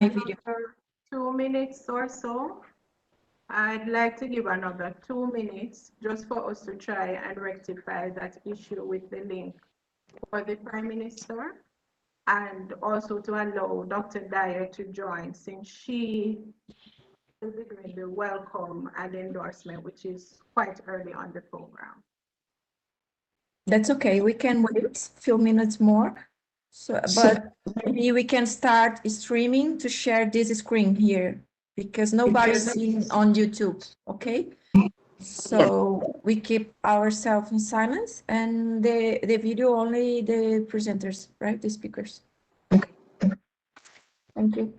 video. 2 minutes or so. I'd like to give another 2 minutes just for us to try and rectify that issue with the link for the Prime Minister, and also to allow Dr. Dyer to join, since she will be doing the welcome and endorsement, which is quite early on the program. That's okay. We can wait a few minutes more. So, but maybe we can start streaming to share this screen here because nobody's seeing on YouTube. Okay. So we keep ourselves in silence and the video only the presenters, right? The speakers. Thank you.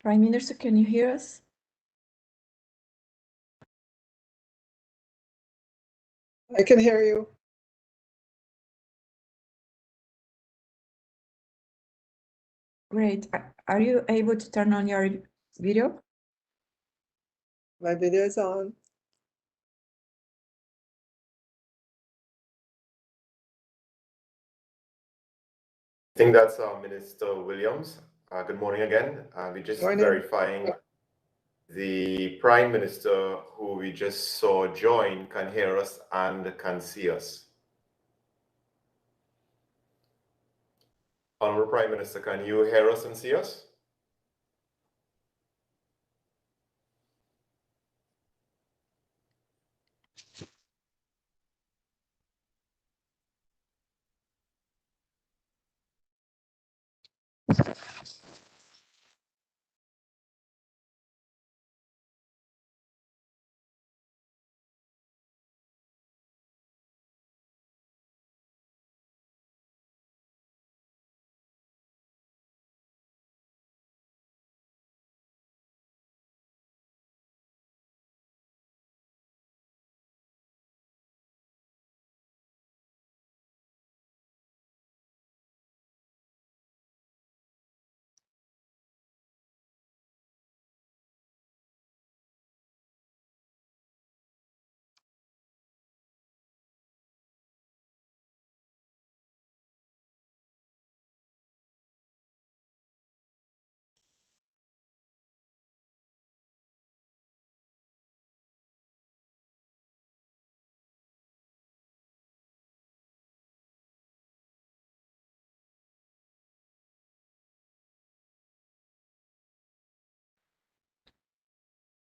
Prime Minister, can you hear us? I can hear you. Great. Are you able to turn on your video? My video is on. I think that's Minister Williams. Good morning again. We're just Morning. verifying the Prime Minister, who we just saw join, can hear us and can see us. Honorable Prime Minister, can you hear us and see us?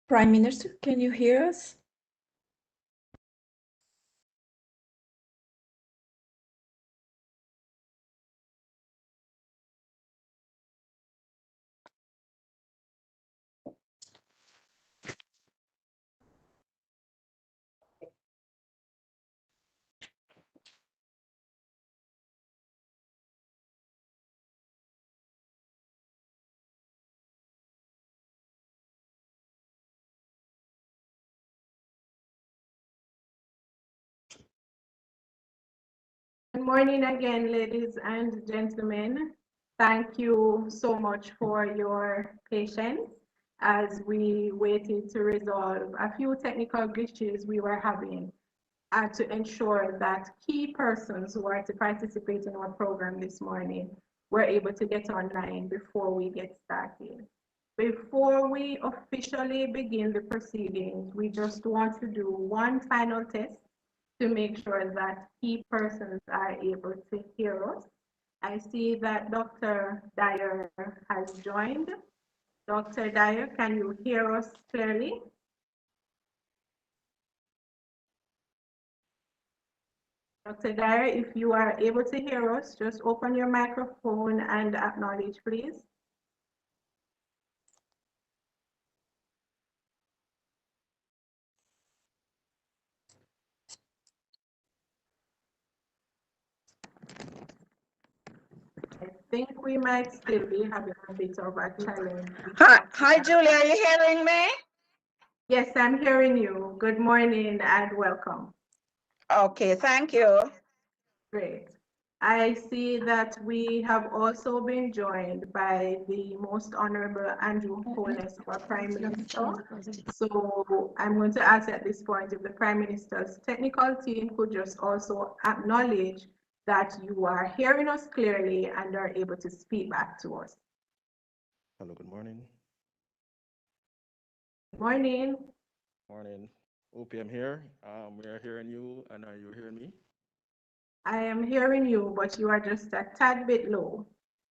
Prime Minister, can you hear us? Good morning again, ladies and gentlemen. Thank you so much for your patience as we waited to resolve a few technical glitches we were having to ensure that key persons who are to participate in our program this morning were able to get online before we get started. Before we officially begin the proceedings, we just want to do one final test to make sure that key persons are able to hear us. I see that Dr. Dyer has joined. Dr. Dyer, can you hear us clearly? Dr. Dyer, if you are able to hear us, just open your microphone and acknowledge, please. I think we might still be having a bit of a challenge. Hi, Julie, are you hearing me? Yes, I'm hearing you. Good morning and welcome. Okay, thank you. Great. I see that we have also been joined by the Most Honorable Andrew Holness, our Prime Minister. So I'm going to ask at this point if the Prime Minister's technical team could just also acknowledge that you are hearing us clearly and are able to speak back to us. Hello, good morning. Good morning. Morning. OPM here. We are hearing you, and are you hearing me? I am hearing you, but you are just a tad bit low.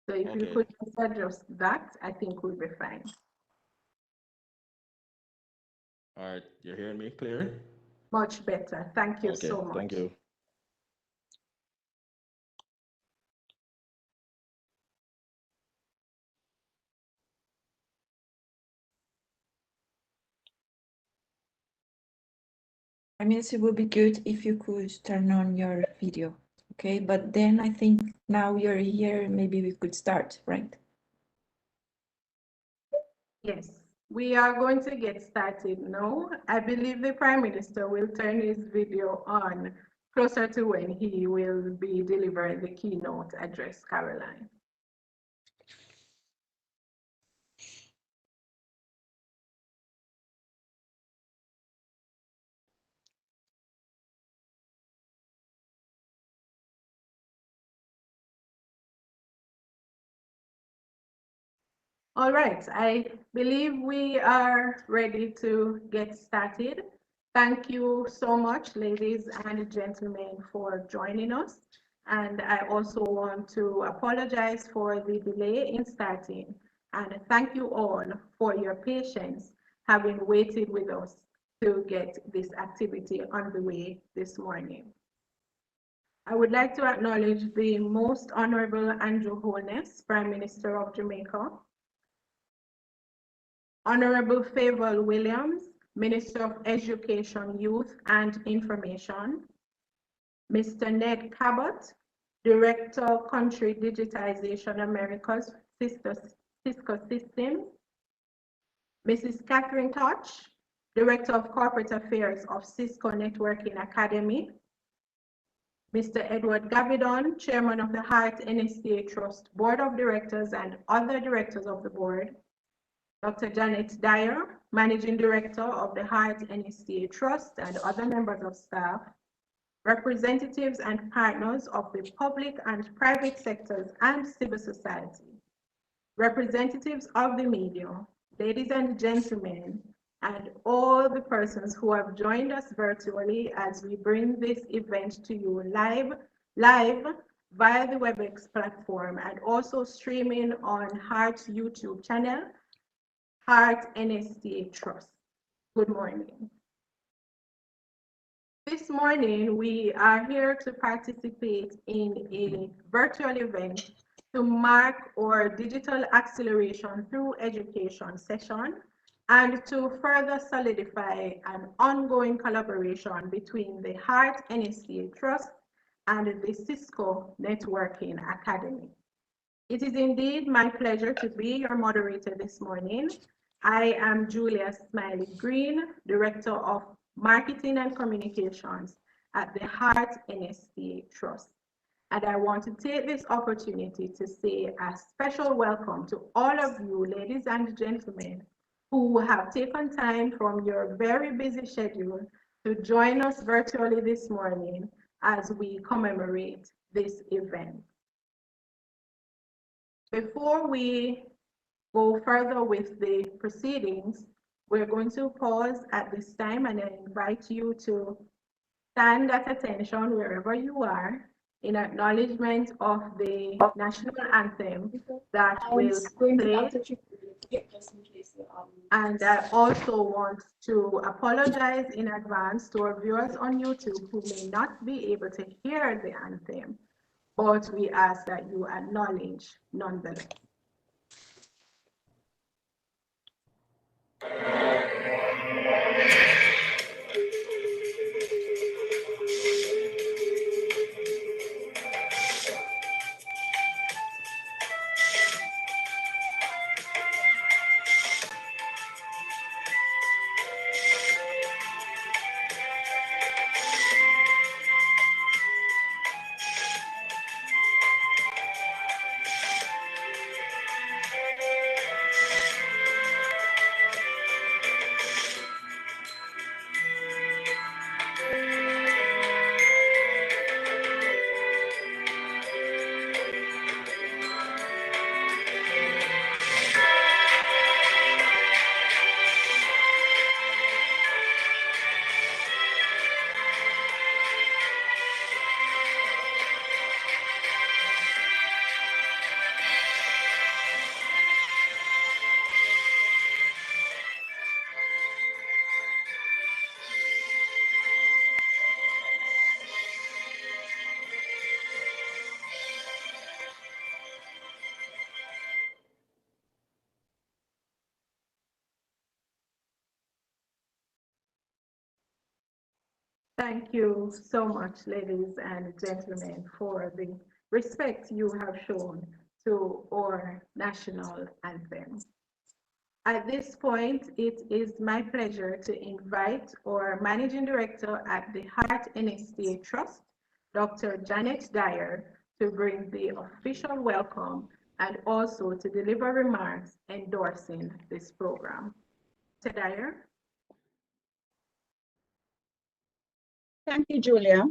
So if you Okay. could just adjust that, I think we'll be fine. All right, you're hearing me clear? Much better. Thank you Okay, so much. thank you. I mean, it would be good if you could turn on your video, okay? But then I think now you're here, maybe we could start, right? Yes, we are going to get started now. I believe the Prime Minister will turn his video on closer to when he will be delivering the keynote address, Caroline. All right, I believe we are ready to get started. Thank you so much, ladies and gentlemen, for joining us. And I also want to apologize for the delay in starting. And thank you all for your patience, having waited with us to get this activity underway this morning. I would like to acknowledge the Most Honorable Andrew Holness, Prime Minister of Jamaica, Honorable Favour Williams, Minister of Education, Youth and Information, Mr. Ned Cabot, Director, Country Digitization Americas, Cisco Systems, Mrs. Catherine Touch, Director of Corporate Affairs of Cisco Networking Academy, Mr. Edward Gavidon, Chairman of the Heart NSTA Trust Board of Directors and other directors of the board, Dr. Janet Dyer, Managing Director of the Heart NSTA Trust and other members of staff, representatives and partners of the public and private sectors and civil society, representatives of the media, ladies and gentlemen, and all the persons who have joined us virtually as we bring this event to you live via the WebEx platform and also streaming on Heart's YouTube channel, Heart NSTA Trust. Good morning. This morning, we are here to participate in a virtual event to mark our digital acceleration through education session and to further solidify an ongoing collaboration between the Heart NSTA Trust and the Cisco Networking Academy. It is indeed my pleasure to be your moderator this morning. I am Julia Smiley Green, Director of Marketing and Communications at the Heart NSTA Trust. And I want to take this opportunity to say a special welcome to all of you, ladies and gentlemen, who have taken time from your very busy schedule to join us virtually this morning as we commemorate this event. Before we go further with the proceedings, we're going to pause at this time and I invite you to stand at attention wherever you are in acknowledgement of the national anthem that will play. And I also want to apologize in advance to our viewers on YouTube who may not be able to hear the anthem, but we ask that you acknowledge nonetheless. Thank you so much, ladies and gentlemen, for the respect you have shown to our national anthem. At this point, it is my pleasure to invite our Managing Director at the Heart NSTA Trust, Dr. Janet Dyer, to bring the official welcome and also to deliver remarks endorsing this program. Dr. Dyer. Thank you, Julia.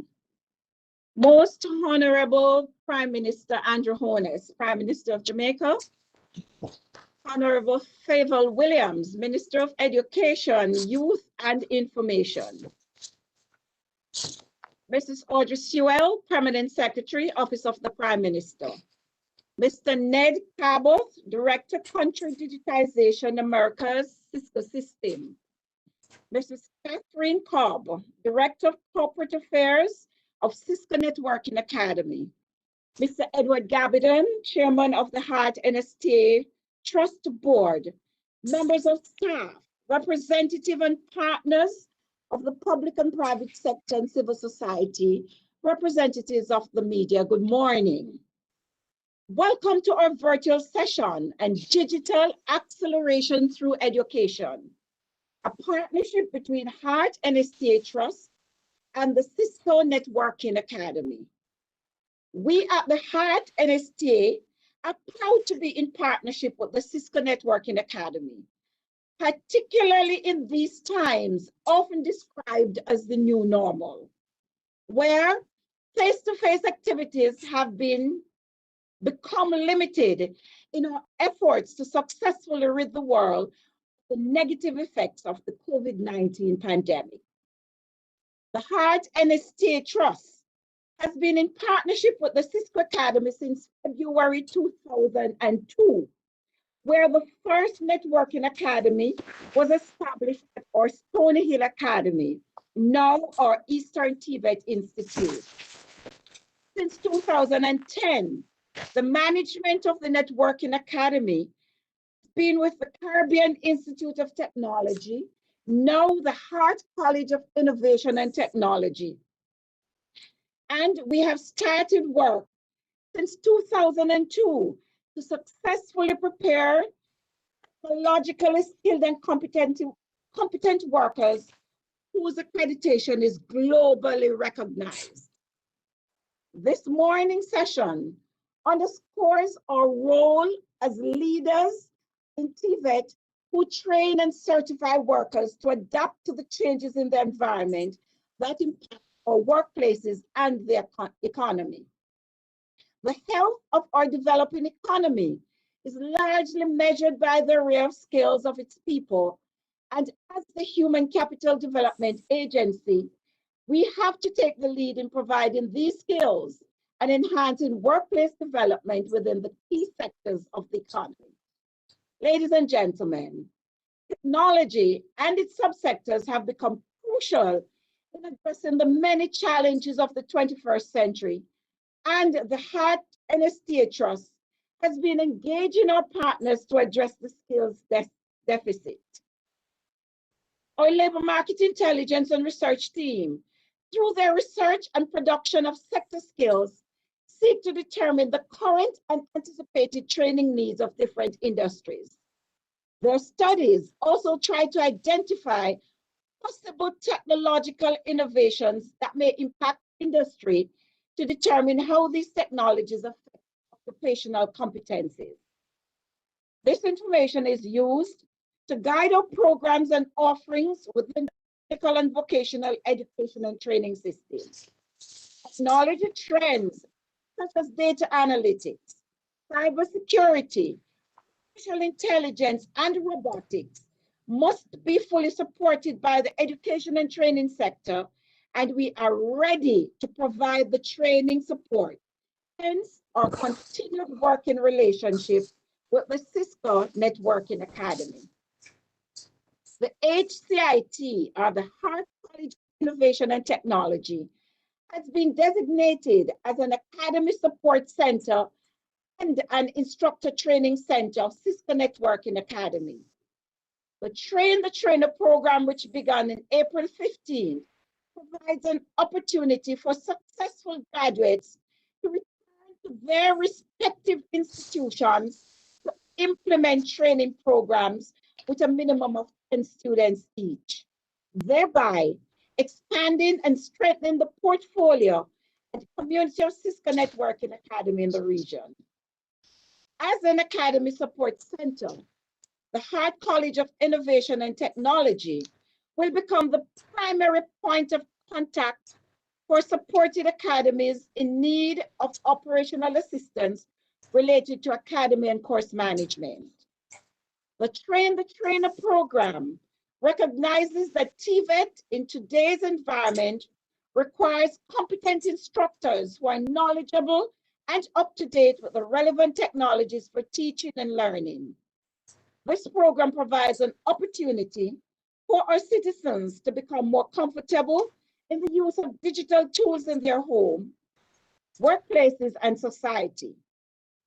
Most Honorable Prime Minister Andrew Holness, Prime Minister of Jamaica, Honorable Favour Williams, Minister of Education, Youth and Information, Mrs. Audrey Sewell, Permanent Secretary, Office of the Prime Minister, Mr. Ned Cabot, Director, Country Digitization, Americas Cisco System, Mrs. Catherine Cobb, Director of Corporate Affairs of Cisco Networking Academy, Mr. Edward Gabidon, Chairman of the Heart NSTA Trust Board, members of staff, representative and partners of the public and private sector and civil society, representatives of the media, good morning. Welcome to our virtual session and digital acceleration through education, a partnership between Heart NSTA Trust and the Cisco Networking Academy. We at the Heart NSTA are proud to be in partnership with the Cisco Networking Academy, particularly in these times, often described as the new normal, where face-to-face activities have become limited in our efforts to successfully rid the world of the negative effects of the COVID-19 pandemic. The Heart NSTA Trust has been in partnership with the Cisco Academy since February 2002, where the first networking academy was established at our Stony Hill Academy, now our Eastern Tibet Institute. Since 2010, the management of the Networking Academy has been with the Caribbean Institute of Technology, now the Hart College of Innovation and Technology. And we have started work since 2002 to successfully prepare technologically skilled and competent workers whose accreditation is globally recognized. This morning session underscores our role as leaders in TVET who train and certify workers to adapt to the changes in the environment that impact our workplaces and the economy. The health of our developing economy is largely measured by the array of skills of its people. And as the Human Capital Development Agency, we have to take the lead in providing these skills and enhancing workplace development within the key sectors of the economy. Ladies and gentlemen, technology and its subsectors have become crucial in addressing the many challenges of the 21st century, and the Heart NSTA Trust has been engaging our partners to address the skills deficit. Our labor market intelligence and research team, through their research and production of sector skills, seek to determine the current and anticipated training needs of different industries. Their studies also try to identify possible technological innovations that may impact industry to determine how these technologies affect occupational competencies. This information is used to guide our programs and offerings within the technical and vocational education and training systems. Technology trends such as data analytics, cybersecurity, artificial intelligence, and robotics must be fully supported by the education and training sector, and we are ready to provide the training support. Hence, our continued working relationship with the Cisco Networking Academy. The HCIT, or the Hart College of Innovation and Technology, has been designated as an Academy Support Center and an Instructor Training Center of Cisco Networking Academy. The Train the Trainer program, which began in April 15, provides an opportunity for successful graduates to return to their respective institutions to implement training programs with a minimum of 10 students each, thereby expanding and strengthening the portfolio and community of Cisco Networking Academy in the region. As an academy support center, the Hart College of Innovation and Technology will become the primary point of contact for supported academies in need of operational assistance related to academy and course management. The Train the Trainer program recognizes that TVET in today's environment requires competent instructors who are knowledgeable and up to date with the relevant technologies for teaching and learning. This program provides an opportunity for our citizens to become more comfortable in the use of digital tools in their home, workplaces, and society.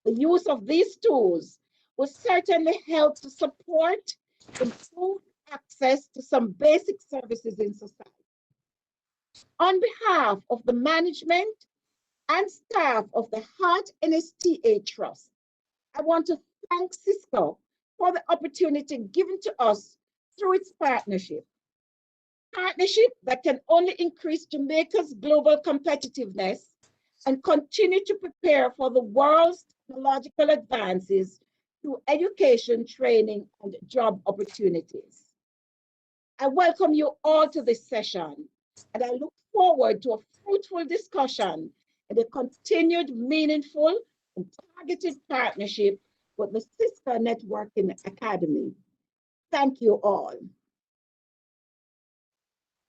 The use of these tools will certainly help to support improved access to some basic services in society. On behalf of the management and staff of the Hart NSTA Trust, I want to thank Cisco for the opportunity given to us through its partnership. Partnership that can only increase Jamaica's global competitiveness and continue to prepare for the world's technological advances through education, training, and job opportunities. I welcome you all to this session, and I look forward to a fruitful discussion and a continued meaningful and targeted partnership with the Cisco Networking Academy. Thank you all.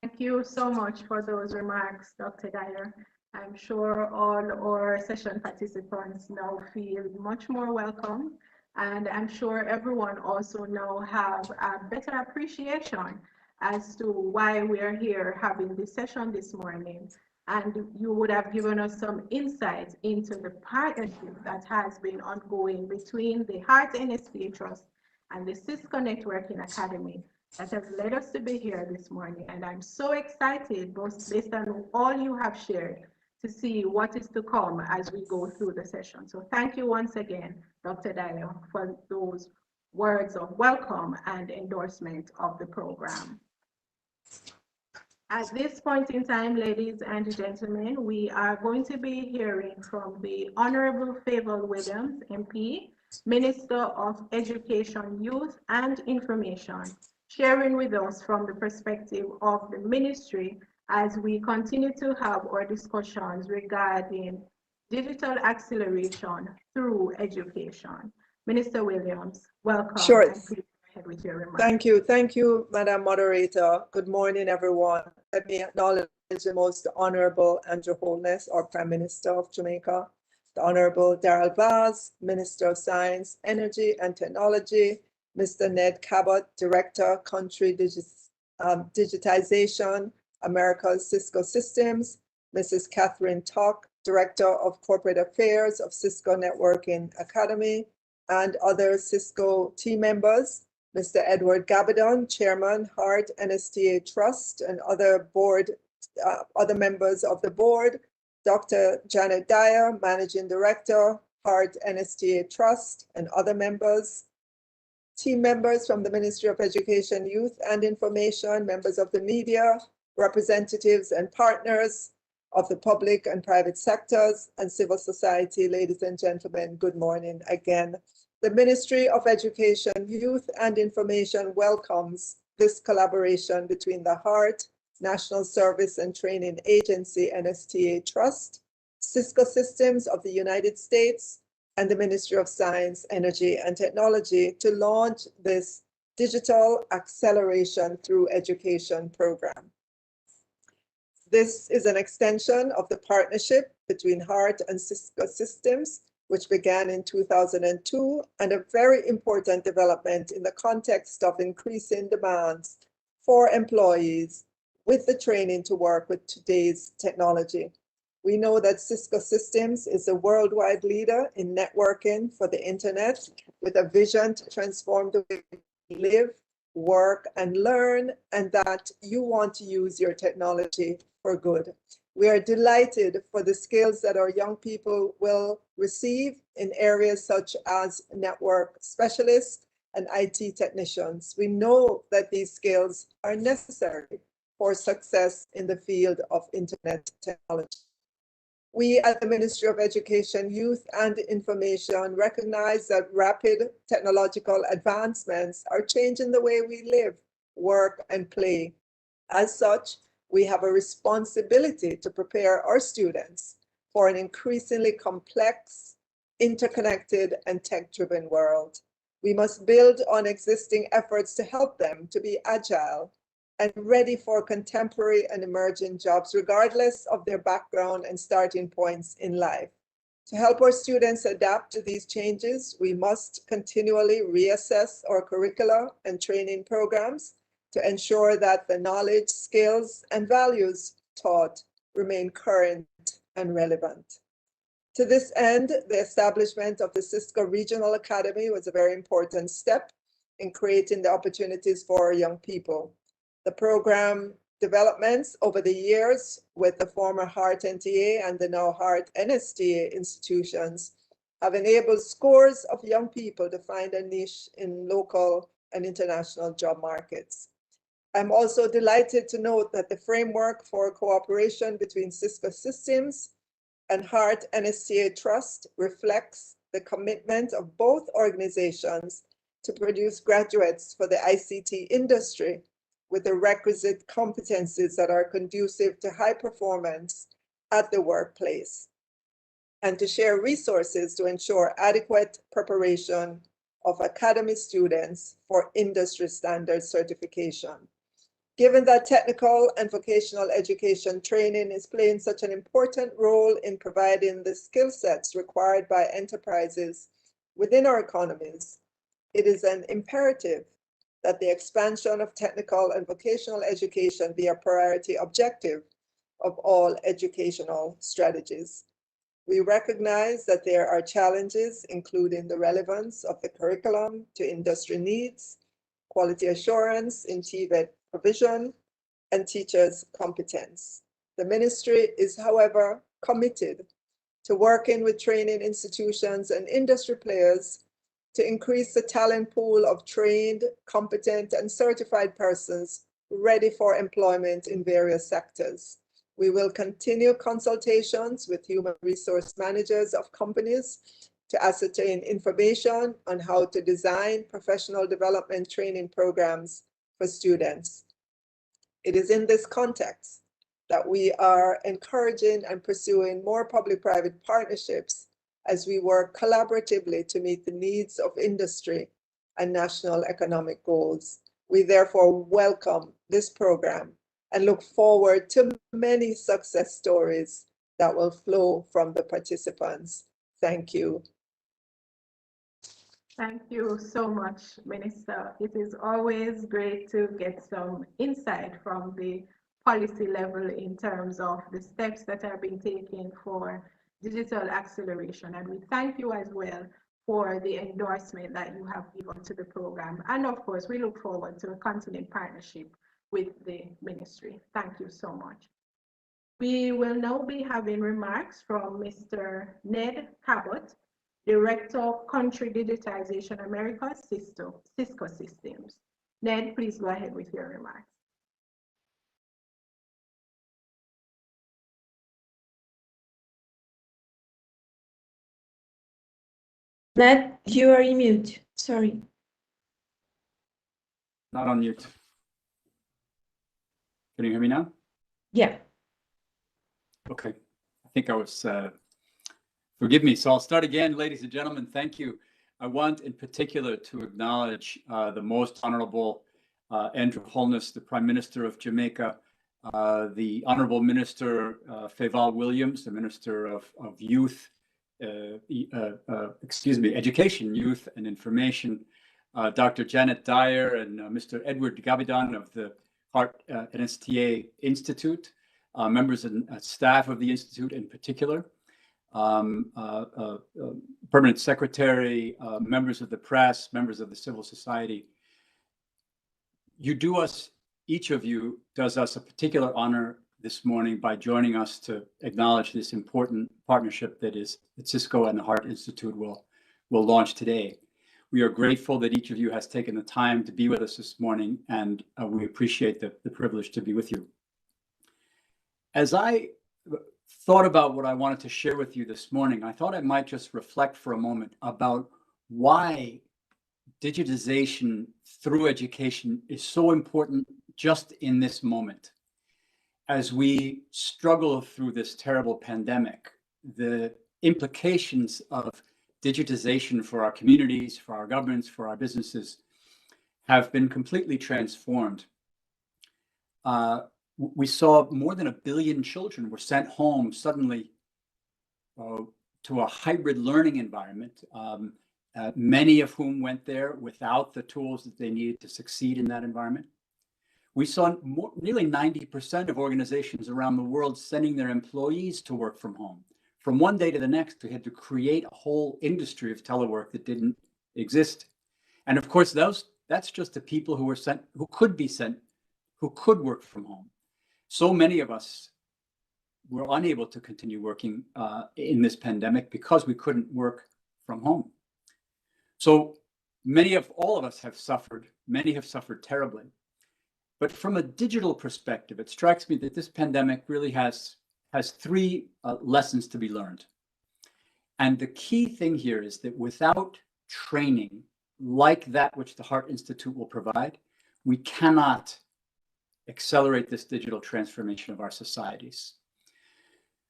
Thank you so much for those remarks, Dr. Dyer. I'm sure all our session participants now feel much more welcome, and I'm sure everyone also now have a better appreciation as to why we are here having this session this morning. And you would have given us some insight into the partnership that has been ongoing between the Hart NSTA Trust and the Cisco Networking Academy that has led us to be here this morning. And I'm so excited, both based on all you have shared, to see what is to come as we go through the session. So thank you once again, Dr. Dyer, for those words of welcome and endorsement of the program. At this point in time, ladies and gentlemen, we are going to be hearing from the Honorable Favour Williams, MP, Minister of Education, Youth and Information, sharing with us from the perspective of the ministry as we continue to have our discussions regarding digital acceleration through education. Minister Williams, welcome. Sure. And please go ahead with your remarks. Thank you, Madam Moderator. Good morning, everyone. Let me acknowledge the most honorable and Your Holiness, our Prime Minister of Jamaica, the Honorable Darrell Vaz, Minister of Science, Energy and Technology, Mr. Ned Cabot, Director, Country Digitization, America's Cisco Systems, Mrs. Catherine Tuck, Director of Corporate Affairs of Cisco Networking Academy, and other Cisco team members, Mr. Edward Gabadon, Chairman, Hart NSTA Trust, and other members of the board, Dr. Janet Dyer, Managing Director, Hart NSTA Trust, and other members, team members from the Ministry of Education, Youth and Information, members of the media, representatives and partners of the public and private sectors, and civil society. Ladies and gentlemen, good morning again. The Ministry of Education, Youth and Information welcomes this collaboration between the Hart National Service and Training Agency, NSTA Trust, Cisco Systems of the United States, and the Ministry of Science, Energy and Technology to launch this Digital Acceleration Through Education program. This is an extension of the partnership between Hart and Cisco Systems, which began in 2002, and a very important development in the context of increasing demands for employees with the training to work with today's technology. We know that Cisco Systems is a worldwide leader in networking for the internet, with a vision to transform the way we live, work, and learn, and that you want to use your technology for good. We are delighted for the skills that our young people will receive in areas such as network specialists and IT technicians. We know that these skills are necessary for success in the field of internet technology. We at the Ministry of Education, Youth and Information recognize that rapid technological advancements are changing the way we live, work, and play. As such, we have a responsibility to prepare our students for an increasingly complex, interconnected, and tech-driven world. We must build on existing efforts to help them to be agile and ready for contemporary and emerging jobs, regardless of their background and starting points in life. To help our students adapt to these changes, we must continually reassess our curricula and training programs to ensure that the knowledge, skills, and values taught remain current and relevant. To this end, the establishment of the Cisco Regional Academy was a very important step in creating the opportunities for our young people. The program developments over the years with the former HART NTA and the now HART NSTA institutions have enabled scores of young people to find a niche in local and international job markets. I'm also delighted to note that the framework for cooperation between Cisco Systems and HART NSTA Trust reflects the commitment of both organizations to produce graduates for the ICT industry with the requisite competencies that are conducive to high performance at the workplace, and to share resources to ensure adequate preparation of academy students for industry standard certification. Given that technical and vocational education training is playing such an important role in providing the skill sets required by enterprises within our economies, it is an imperative that the expansion of technical and vocational education be a priority objective of all educational strategies. We recognize that there are challenges, including the relevance of the curriculum to industry needs, quality assurance in TVET provision, and teachers' competence. The ministry is, however, committed to working with training institutions and industry players to increase the talent pool of trained, competent, and certified persons ready for employment in various sectors. We will continue consultations with human resource managers of companies to ascertain information on how to design professional development training programs for students. It is in this context that we are encouraging and pursuing more public-private partnerships as we work collaboratively to meet the needs of industry and national economic goals. We therefore welcome this program and look forward to many success stories that will flow from the participants. Thank you. Thank you so much, Minister. It is always great to get some insight from the policy level in terms of the steps that are being taken for digital acceleration. And we thank you as well for the endorsement that you have given to the program. And of course, we look forward to a continued partnership with the ministry. Thank you so much. We will now be having remarks from Mr. Ned Cabot, Director of Country Digitization America, Cisco Systems. Ned, please go ahead with your remarks. Ned, you are in mute. Sorry. Not on mute. Can you hear me now? Yeah. Okay. I think I was, forgive me. So I'll start again, ladies and gentlemen. Thank you. I want in particular to acknowledge the Most Honorable Andrew Holness, the Prime Minister of Jamaica, the Honorable Minister Fayval Williams, the Minister of Youth, Education, Youth and Information, Dr. Janet Dyer and Mr. Edward Gabidan of the HART NSTA Institute, members and staff of the Institute in particular, Permanent Secretary, members of the press, members of the civil society. You do us, each of you does us a particular honor this morning by joining us to acknowledge this important partnership that Cisco and the HART Institute will launch today. We are grateful that each of you has taken the time to be with us this morning, and we appreciate the privilege to be with you. As I thought about what I wanted to share with you this morning, I thought I might just reflect for a moment about why digitization through education is so important just in this moment. As we struggle through this terrible pandemic, the implications of digitization for our communities, for our governments, for our businesses have been completely transformed. We saw more than 1 billion children were sent home suddenly to a hybrid learning environment, many of whom went there without the tools that they needed to succeed in that environment. We saw nearly 90% of organizations around the world sending their employees to work from home. From one day to the next, we had to create a whole industry of telework that didn't exist. And of course, that's just the people who were sent, who could work from home. So many of us were unable to continue working in this pandemic because we couldn't work from home. So all of us have suffered, many have suffered terribly. But from a digital perspective, it strikes me that this pandemic really has 3 lessons to be learned. And the key thing here is that without training like that which the Heart Institute will provide, we cannot accelerate this digital transformation of our societies.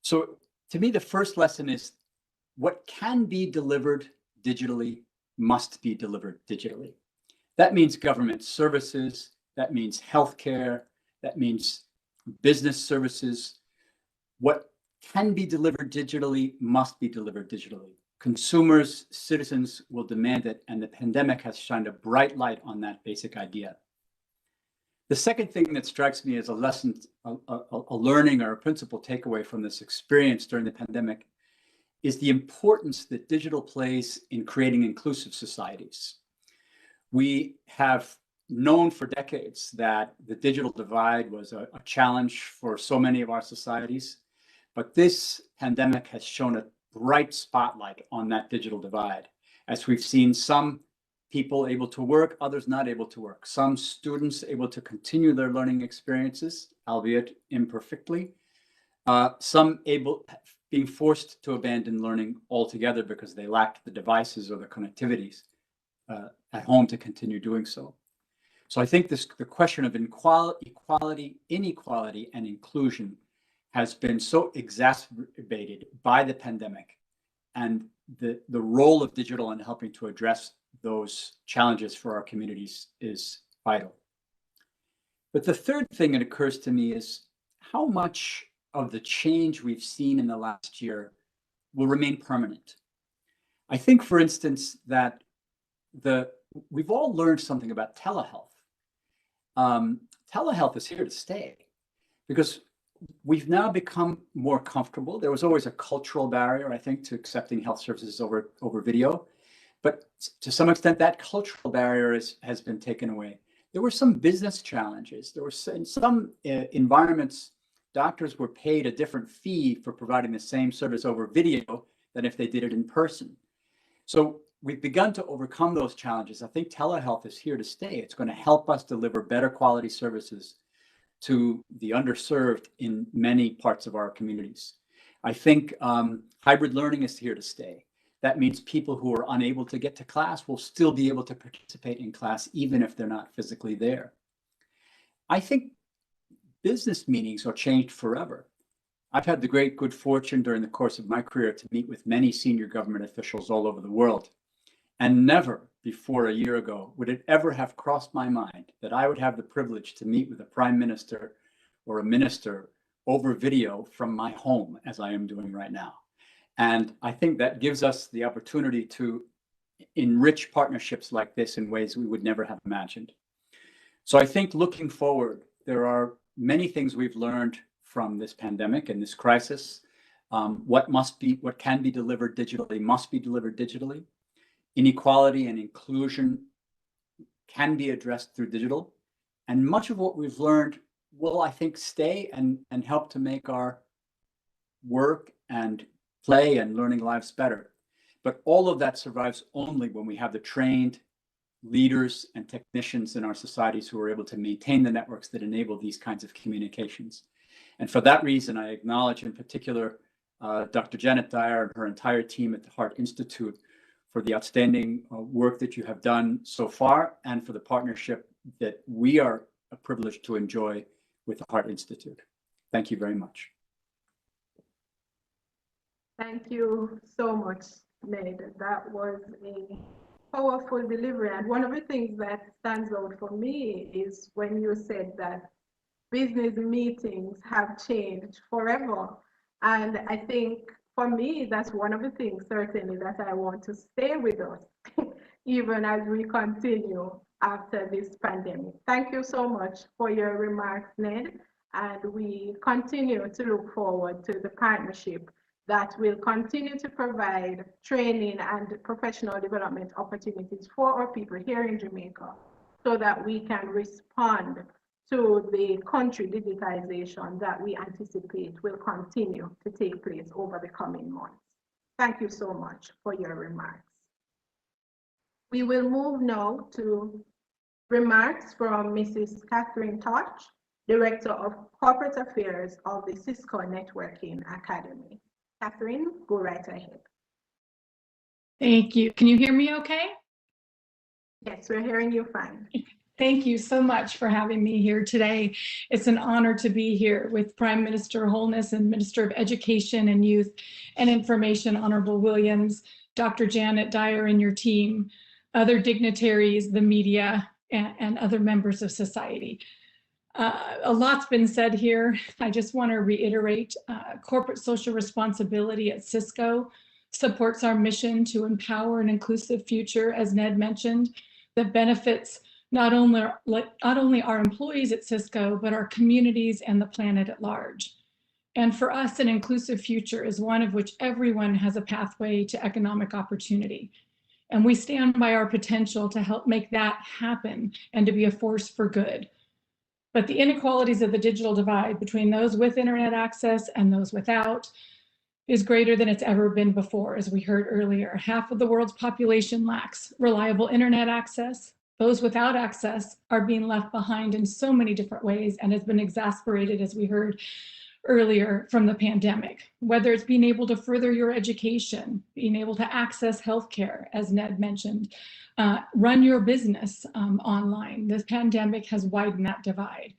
So to me, the first lesson is what can be delivered digitally must be delivered digitally. That means government services, that means healthcare, that means business services. What can be delivered digitally must be delivered digitally. Consumers, citizens will demand it, and the pandemic has shined a bright light on that basic idea. The second thing that strikes me as a lesson, a learning or a principal takeaway from this experience during the pandemic is the importance that digital plays in creating inclusive societies. We have known for decades that the digital divide was a challenge for so many of our societies, but this pandemic has shown a bright spotlight on that digital divide, as we've seen some people able to work, others not able to work, some students able to continue their learning experiences, albeit imperfectly, some being forced to abandon learning altogether because they lacked the devices or the connectivities at home to continue doing so. So I think the question of equality, inequality, and inclusion has been so exacerbated by the pandemic, and the role of digital in helping to address those challenges for our communities is vital. But the third thing that occurs to me is how much of the change we've seen in the last year will remain permanent. I think, for instance, that we've all learned something about telehealth. Telehealth is here to stay because we've now become more comfortable. There was always a cultural barrier, I think, to accepting health services over video. But to some extent, that cultural barrier has been taken away. There were some business challenges. There were in some environments, doctors were paid a different fee for providing the same service over video than if they did it in person. So we've begun to overcome those challenges. I think telehealth is here to stay. It's going to help us deliver better quality services to the underserved in many parts of our communities. I think hybrid learning is here to stay. That means people who are unable to get to class will still be able to participate in class even if they're not physically there. I think business meetings are changed forever. I've had the great good fortune during the course of my career to meet with many senior government officials all over the world. And never before a year ago would it ever have crossed my mind that I would have the privilege to meet with a prime minister or a minister over video from my home, as I am doing right now. And I think that gives us the opportunity to enrich partnerships like this in ways we would never have imagined. So I think looking forward, there are many things we've learned from this pandemic and this crisis. What can be delivered digitally must be delivered digitally. Inequality and inclusion can be addressed through digital. And much of what we've learned will, I think, stay and help to make our work and play and learning lives better. But all of that survives only when we have the trained leaders and technicians in our societies who are able to maintain the networks that enable these kinds of communications. And for that reason, I acknowledge in particular Dr. Janet Dyer and her entire team at the Heart Institute for the outstanding work that you have done so far, and for the partnership that we are privileged to enjoy with the Heart Institute. Thank you very much. Thank you so much, Ned. That was a powerful delivery. And one of the things that stands out for me is when you said that business meetings have changed forever. And I think for me, that's one of the things certainly that I want to stay with us, even as we continue after this pandemic. Thank you so much for your remarks, Ned. And we continue to look forward to the partnership that will continue to provide training and professional development opportunities for our people here in Jamaica, so that we can respond to the country digitization that we anticipate will continue to take place over the coming months. Thank you so much for your remarks. We will move now to remarks from Mrs. Catherine Touch, Director of Corporate Affairs of the Cisco Networking Academy. Catherine, go right ahead. Thank you. Can you hear me okay? Yes, we're hearing you fine. Thank you so much for having me here today. It's an honor to be here with Prime Minister Holness and Minister of Education and Youth and Information, Honorable Williams, Dr. Janet Dyer and your team, other dignitaries, the media, and other members of society. A lot's been said here. I just want to reiterate, corporate social responsibility at Cisco supports our mission to empower an inclusive future, as Ned mentioned, that benefits not only our employees at Cisco, but our communities and the planet at large. And for us, an inclusive future is one of which everyone has a pathway to economic opportunity. And we stand by our potential to help make that happen and to be a force for good. But the inequalities of the digital divide between those with internet access and those without is greater than it's ever been before, as we heard earlier. Half of the world's population lacks reliable internet access. Those without access are being left behind in so many different ways and has been exacerbated, as we heard earlier, from the pandemic. Whether it's being able to further your education, being able to access healthcare, as Ned mentioned, run your business online. This pandemic has widened that divide.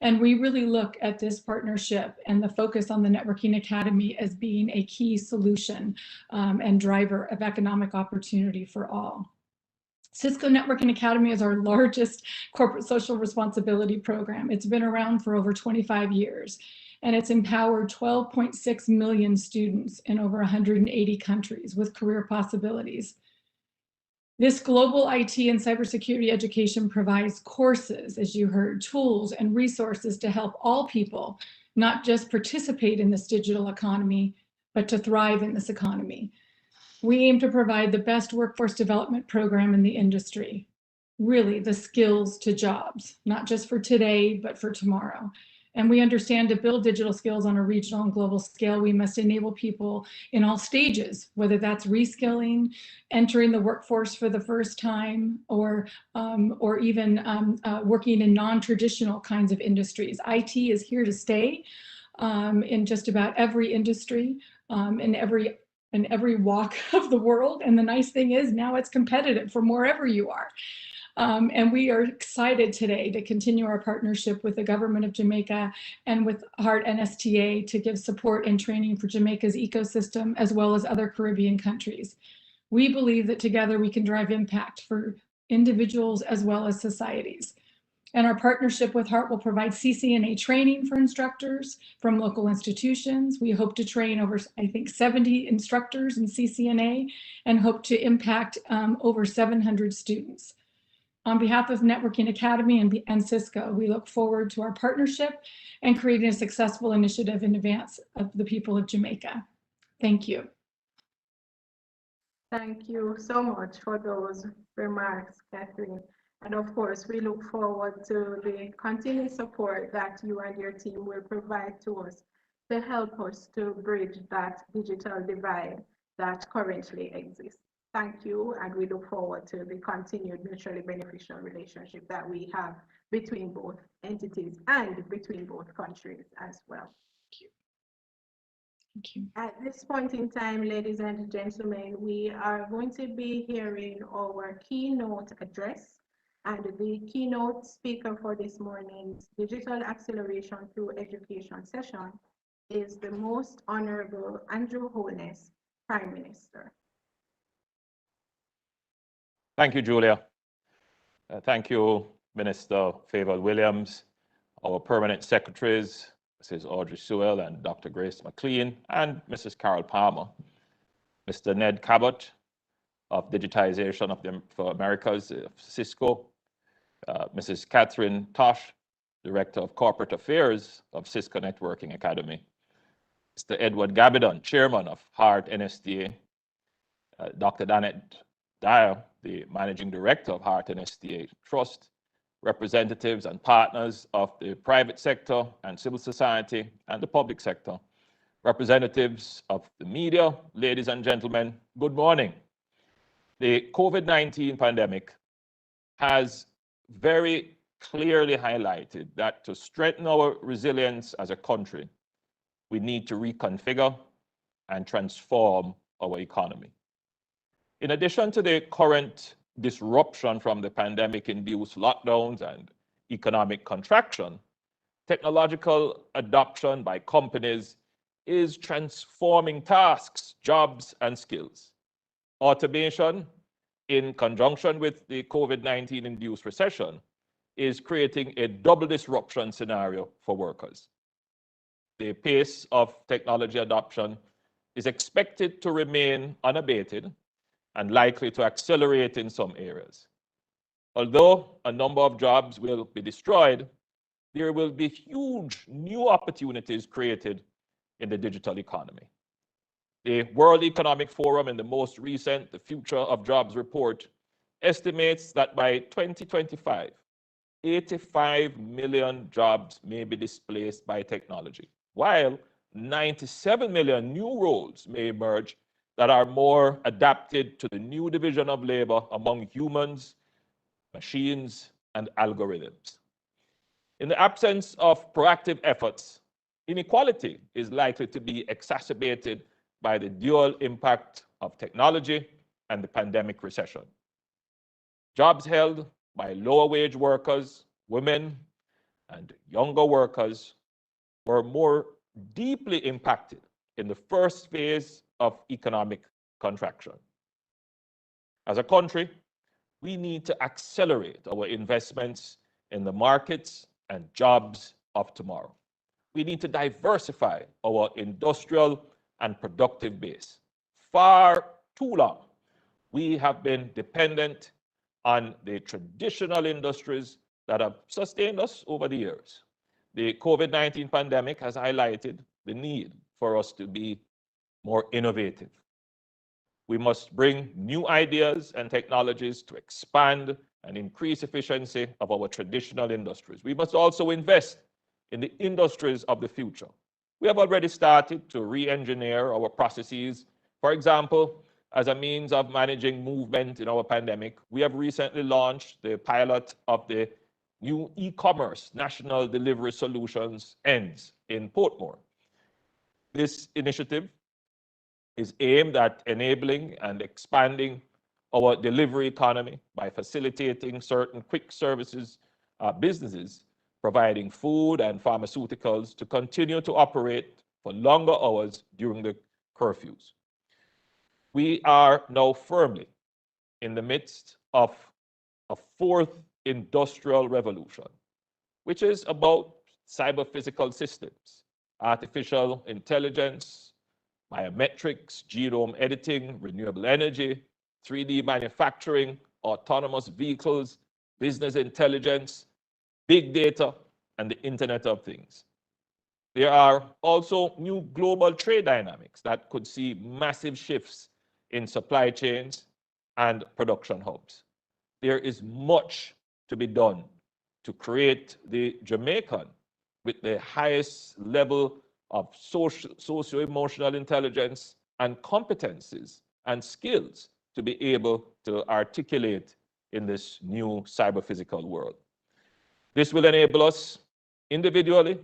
And we really look at this partnership and the focus on the Networking Academy as being a key solution and driver of economic opportunity for all. Cisco Networking Academy is our largest corporate social responsibility program. It's been around for over 25 years, and it's empowered 12.6 million students in over 180 countries with career possibilities. This global IT and cybersecurity education provides courses, as you heard, tools and resources to help all people not just participate in this digital economy, but to thrive in this economy. We aim to provide the best workforce development program in the industry, really the skills to jobs, not just for today, but for tomorrow. And we understand to build digital skills on a regional and global scale, we must enable people in all stages, whether that's reskilling, entering the workforce for the first time, or even working in non-traditional kinds of industries. IT is here to stay in just about every industry, in every walk of the world. And the nice thing is now it's competitive from wherever you are. And we are excited today to continue our partnership with the government of Jamaica and with Heart NSTA to give support and training for Jamaica's ecosystem, as well as other Caribbean countries. We believe that together we can drive impact for individuals as well as societies. And our partnership with Heart will provide CCNA training for instructors from local institutions. We hope to train over, I think, 70 instructors in CCNA and hope to impact over 700 students. On behalf of Networking Academy and Cisco, we look forward to our partnership and creating a successful initiative in advance of the people of Jamaica. Thank you. Thank you so much for those remarks, Catherine. And of course, we look forward to the continued support that you and your team will provide to us to help us to bridge that digital divide that currently exist. Thank you, and we look forward to the continued mutually beneficial relationship that we have between both entities and between both countries as well. Thank you. At this point in time, ladies and gentlemen, we are going to be hearing our keynote address, and the keynote speaker for this morning's Digital Acceleration Through Education session is the Most Honorable Andrew Holness, Prime Minister. Thank you, Julia. Thank you, Minister Favour Williams, our permanent secretaries, Mrs. Audrey Sewell and Dr. Grace McLean, and Mrs. Carol Palmer, Mr. Ned Cabot of Digitization of the for Americas of Cisco, Mrs. Catherine Tosh, Director of Corporate Affairs of Cisco Networking Academy, Mr. Edward Gabidon, Chairman of HEART NSTA, Dr. Danette Dyer, the Managing Director of HEART NSTA Trust, representatives and partners of the private sector and civil society and the public sector, representatives of the media, ladies and gentlemen, good morning. The COVID-19 pandemic has very clearly highlighted that to strengthen our resilience as a country, we need to reconfigure and transform our economy. In addition to the current disruption from the pandemic-induced lockdowns and economic contraction, technological adoption by companies is transforming tasks, jobs, and skills. Automation, in conjunction with the COVID-19 induced recession, is creating a double disruption scenario for workers. The pace of technology adoption is expected to remain unabated and likely to accelerate in some areas. Although a number of jobs will be destroyed, there will be huge new opportunities created in the digital economy. The World Economic Forum, in the most recent The Future of Jobs report, estimates that by 2025, 85 million jobs may be displaced by technology, while 97 million new roles may emerge that are more adapted to the new division of labor among humans, machines, and algorithms. In the absence of proactive efforts, inequality is likely to be exacerbated by the dual impact of technology and the pandemic recession. Jobs held by lower wage workers, women, and younger workers were more deeply impacted in the first phase of economic contraction. As a country, we need to accelerate our investments in the markets and jobs of tomorrow. We need to diversify our industrial and productive base. Far too long, we have been dependent on the traditional industries that have sustained us over the years. The COVID-19 pandemic has highlighted the need for us to be more innovative. We must bring new ideas and technologies to expand and increase efficiency of our traditional industries. We must also invest in the industries of the future. We have already started to re-engineer our processes. For example, as a means of managing movement in our pandemic, we have recently launched the pilot of the new e-commerce National Delivery Solutions ENDS in Portmore. This initiative is aimed at enabling and expanding our delivery economy by facilitating certain quick services businesses providing food and pharmaceuticals to continue to operate for longer hours during the curfews. We are now firmly in the midst of a fourth industrial revolution, which is about cyber-physical systems, artificial intelligence, biometrics, genome editing, renewable energy, 3D manufacturing, autonomous vehicles, business intelligence, big data, and the Internet of Things. There are also new global trade dynamics that could see massive shifts in supply chains and production hubs. There is much to be done to create the Jamaican with the highest level of socio-emotional intelligence and competencies and skills to be able to articulate in this new cyber-physical world. This will enable us individually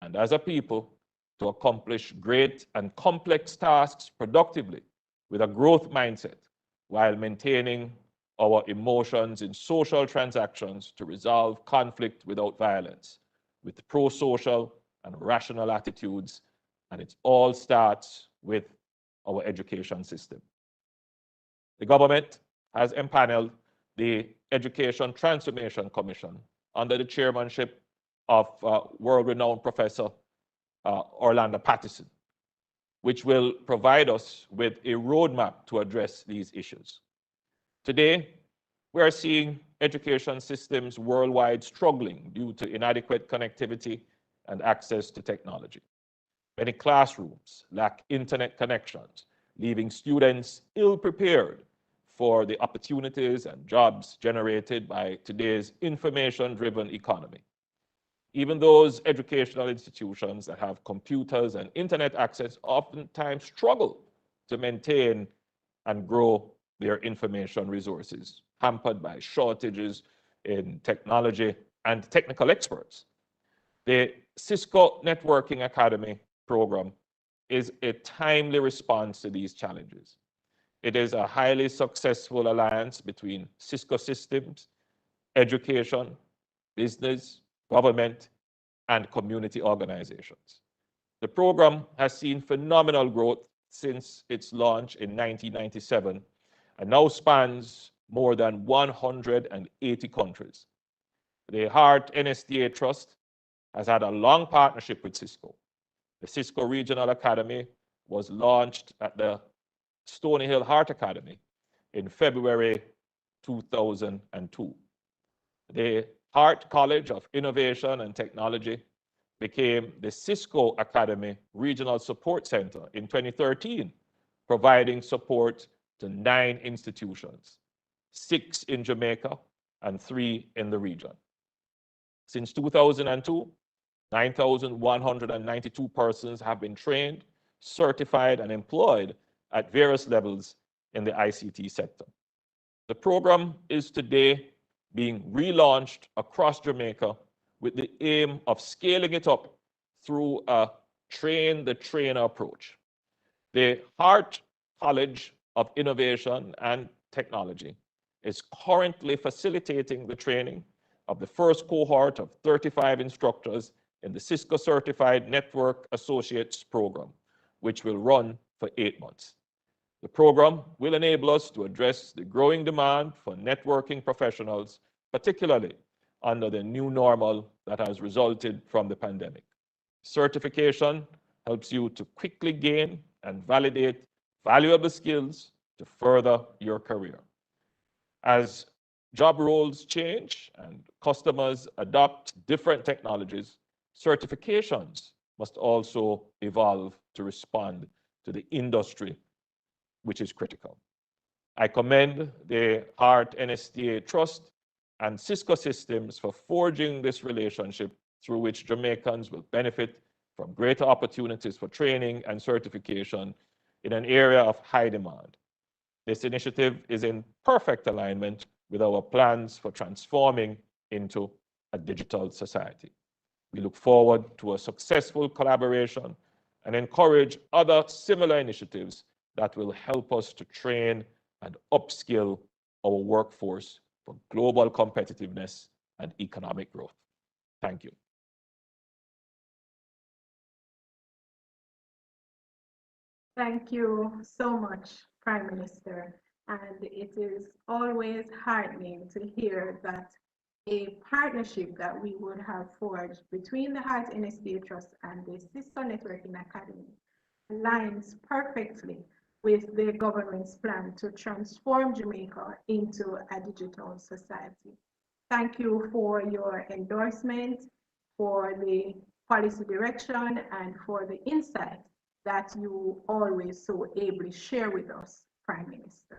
and as a people to accomplish great and complex tasks productively with a growth mindset while maintaining our emotions in social transactions to resolve conflict without violence, with pro-social and rational attitudes, and it all starts with our education system. The government has empaneled the Education Transformation Commission under the chairmanship of world-renowned Professor Orlando Patterson, which will provide us with a roadmap to address these issues. Today, we are seeing education systems worldwide struggling due to inadequate connectivity and access to technology. Many classrooms lack internet connections, leaving students ill-prepared for the opportunities and jobs generated by today's information-driven economy. Even those educational institutions that have computers and internet access oftentimes struggle to maintain and grow their information resources, hampered by shortages in technology and technical experts. The Cisco Networking Academy program is a timely response to these challenges. It is a highly successful alliance between Cisco systems, education, business, government, and community organizations. The program has seen phenomenal growth since its launch in 1997 and now spans more than 180 countries. The Heart NSTA Trust has had a long partnership with Cisco. The Cisco Regional Academy was launched at the Stony Hill Heart Academy in February 2002. The Hart College of Innovation and Technology became the Cisco Academy Regional Support Center in 2013, providing support to 9 institutions, 6 in Jamaica and 3 in the region. Since 2002, 9,192 persons have been trained, certified, and employed at various levels in the ICT sector. The program is today being relaunched across Jamaica with the aim of scaling it up through a train-the-trainer approach. The Hart College of Innovation and Technology is currently facilitating the training of the first cohort of 35 instructors in the Cisco Certified Network Associates program, which will run for 8 months. The program will enable us to address the growing demand for networking professionals, particularly under the new normal that has resulted from the pandemic. Certification helps you to quickly gain and validate valuable skills to further your career. As job roles change and customers adopt different technologies, certifications must also evolve to respond to the industry, which is critical. I commend the Hart NSTA Trust and Cisco Systems for forging this relationship through which Jamaicans will benefit from greater opportunities for training and certification in an area of high demand. This initiative is in perfect alignment with our plans for transforming into a digital society. We look forward to a successful collaboration and encourage other similar initiatives that will help us to train and upskill our workforce for global competitiveness and economic growth. Thank you. Thank you so much, Prime Minister. And it is always heartening to hear that a partnership that we would have forged between the Hart NSTA Trust and the Cisco Networking Academy aligns perfectly with the government's plan to transform Jamaica into a digital society. Thank you for your endorsement, for the policy direction, and for the insight that you always so ably share with us, Prime Minister.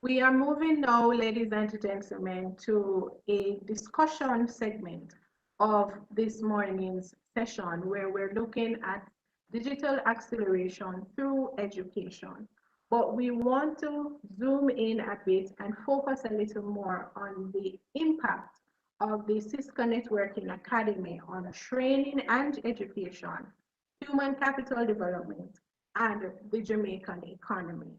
We are moving now, ladies and gentlemen, to a discussion segment of this morning's session, where we're looking at digital acceleration through education. But we want to zoom in a bit and focus a little more on the impact of the Cisco Networking Academy on training and education, human capital development, and the Jamaican economy.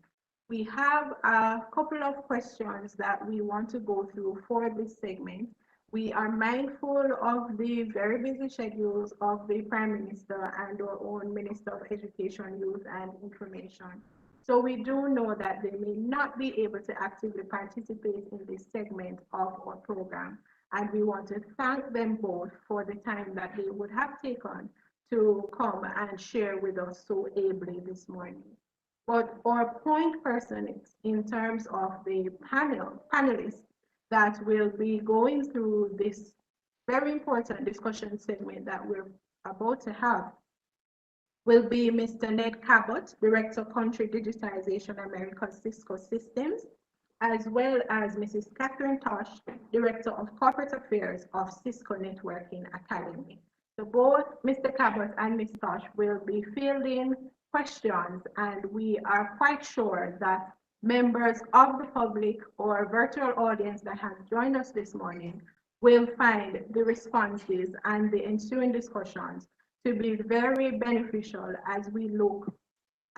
We have a couple of questions that we want to go through for this segment. We are mindful of the very busy schedules of the Prime Minister and our own Minister of Education, Youth and Information. So we do know that they may not be able to actively participate in this segment of our program. And we want to thank them both for the time that they would have taken to come and share with us so ably this morning. But our point person in terms of the panelists that will be going through this very important discussion segment that we're about to have will be Mr. Ned Cabot, Director of Country Digitization America's Cisco Systems, as well as Mrs. Catherine Tosh, Director of Corporate Affairs of Cisco Networking Academy. So both Mr. Cabot and Ms. Tosh will be fielding questions, and we are quite sure that members of the public or virtual audience that has joined us this morning will find the responses and the ensuing discussions to be very beneficial as we look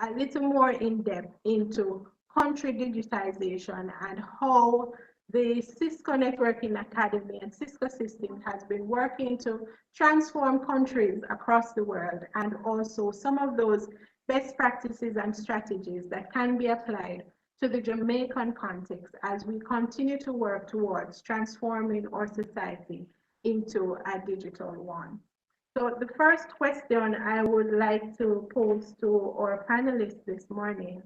a little more in depth into country digitization and how the Cisco Networking Academy and Cisco Systems has been working to transform countries across the world, and also some of those best practices and strategies that can be applied to the Jamaican context as we continue to work towards transforming our society into a digital one. So the first question I would like to pose to our panelists this morning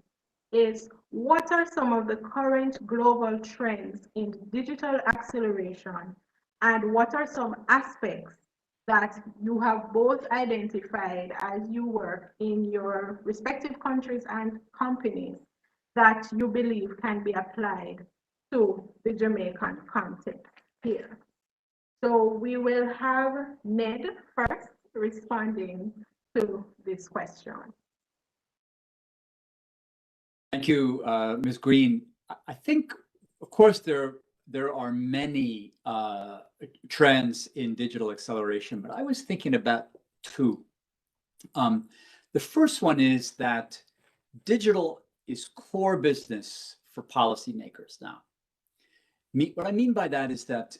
is, what are some of the current global trends in digital acceleration, and what are some aspects that you have both identified as you work in your respective countries and companies that you believe can be applied to the Jamaican context here? So we will have Ned first responding to this question. Thank you, Ms. Green. I think, of course, there are many trends in digital acceleration, but I was thinking about two. The first one is that digital is core business for policymakers now. What I mean by that is that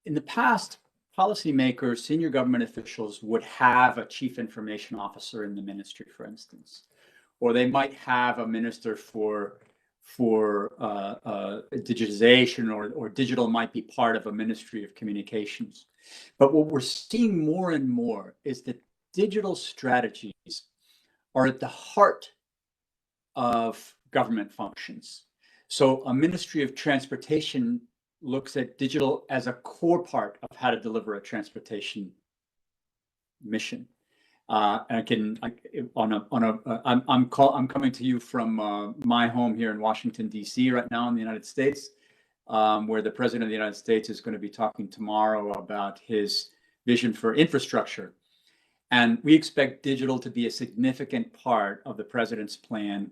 in the past, policymakers, senior government officials would have a chief information officer in the ministry, for instance, or they might have a minister for digitization, or digital might be part of a ministry of communications. But what we're seeing more and more is that digital strategies are at the heart of government functions. So a Ministry of Transportation looks at digital as a core part of how to deliver a transportation mission. I'm coming to you from my home here in Washington, D.C. right now in the United States, where the President of the United States is going to be talking tomorrow about his vision for infrastructure. And we expect digital to be a significant part of the President's plan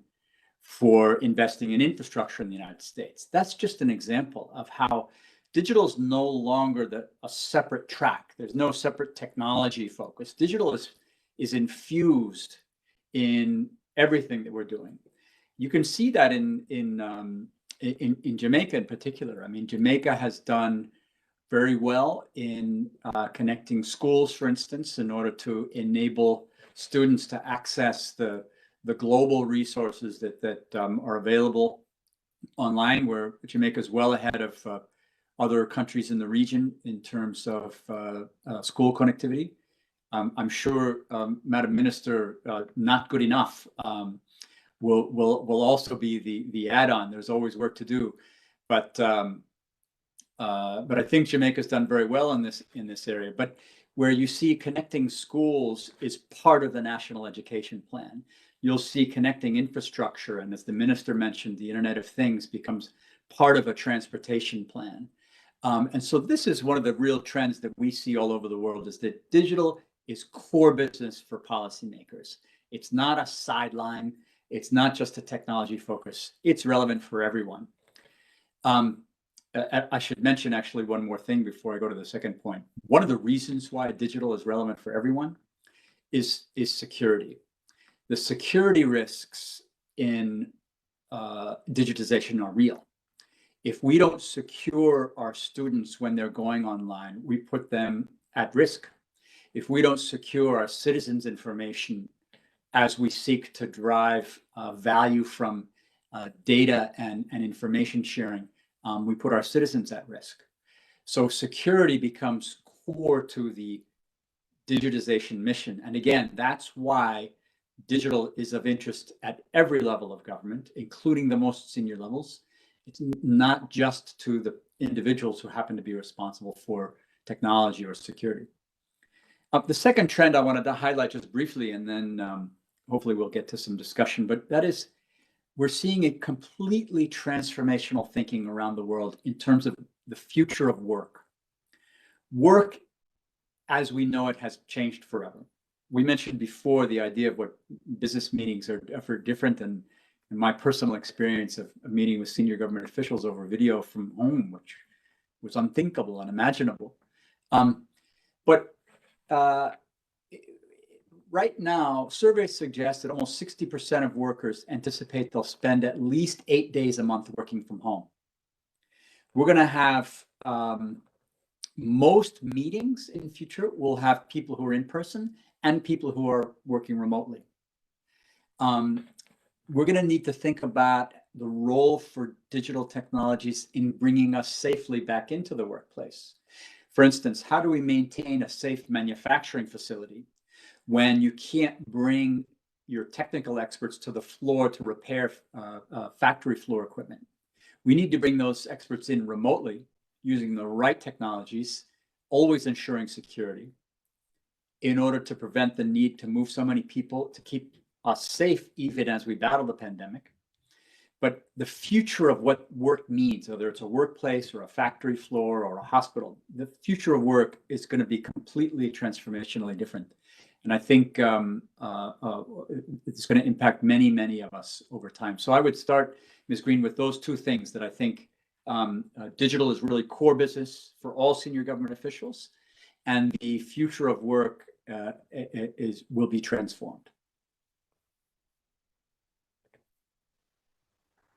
for investing in infrastructure in the United States. That's just an example of how digital is no longer a separate track. There's no separate technology focus. Digital is infused in everything that we're doing. You can see that in Jamaica in particular. I mean, Jamaica has done very well in connecting schools, for instance, in order to enable students to access the global resources that are available online, where Jamaica is well ahead of other countries in the region in terms of school connectivity. I'm sure, Madam Minister, not good enough will also be the add-on. There's always work to do, but I think Jamaica's done very well in this area. But where you see connecting schools is part of the National Education Plan. You'll see connecting infrastructure, and as the minister mentioned, the Internet of Things becomes part of a transportation plan. And so this is one of the real trends that we see all over the world, is that digital is core business for policymakers. It's not a sideline. It's not just a technology focus. It's relevant for everyone. I should mention actually one more thing before I go to the second point. One of the reasons why digital is relevant for everyone is security. The security risks in digitization are real. If we don't secure our students when they're going online, we put them at risk. If we don't secure our citizens' information as we seek to drive value from data and information sharing, we put our citizens at risk. So security becomes core to the digitization mission. And again, that's why digital is of interest at every level of government, including the most senior levels. It's not just to the individuals who happen to be responsible for technology or security. The second trend I wanted to highlight just briefly, and then hopefully we'll get to some discussion, but that is, we're seeing a completely transformational thinking around the world in terms of the future of work. Work, as we know it, has changed forever. We mentioned before the idea of what business meetings are different, and in my personal experience of meeting with senior government officials over video from home, which was unthinkable, unimaginable. But right now, surveys suggest that almost 60% of workers anticipate they'll spend at least 8 days a month working from home. We're going to have most meetings in the future will have people who are in person and people who are working remotely. We're going to need to think about the role for digital technologies in bringing us safely back into the workplace. For instance, how do we maintain a safe manufacturing facility when you can't bring your technical experts to the floor to repair factory floor equipment? We need to bring those experts in remotely using the right technologies, always ensuring security, in order to prevent the need to move so many people, to keep us safe even as we battle the pandemic. But the future of what work means, whether it's a workplace or a factory floor or a hospital, the future of work is going to be completely transformationally different. And I think it's going to impact many, many of us over time. So I would start, Ms. Green, with those two things that I think digital is really core business for all senior government officials, and the future of work will be transformed.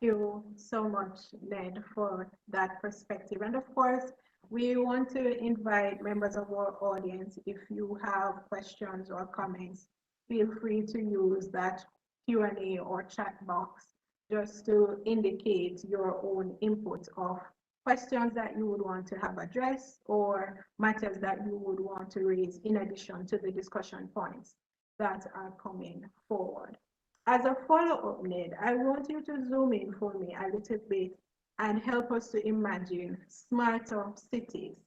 Thank you so much, Ned, for that perspective. And of course, we want to invite members of our audience, if you have questions or comments, feel free to use that Q&A or chat box just to indicate your own input of questions that you would want to have addressed or matters that you would want to raise in addition to the discussion points that are coming forward. As a follow-up, Ned, I want you to zoom in for me a little bit and help us to imagine smarter cities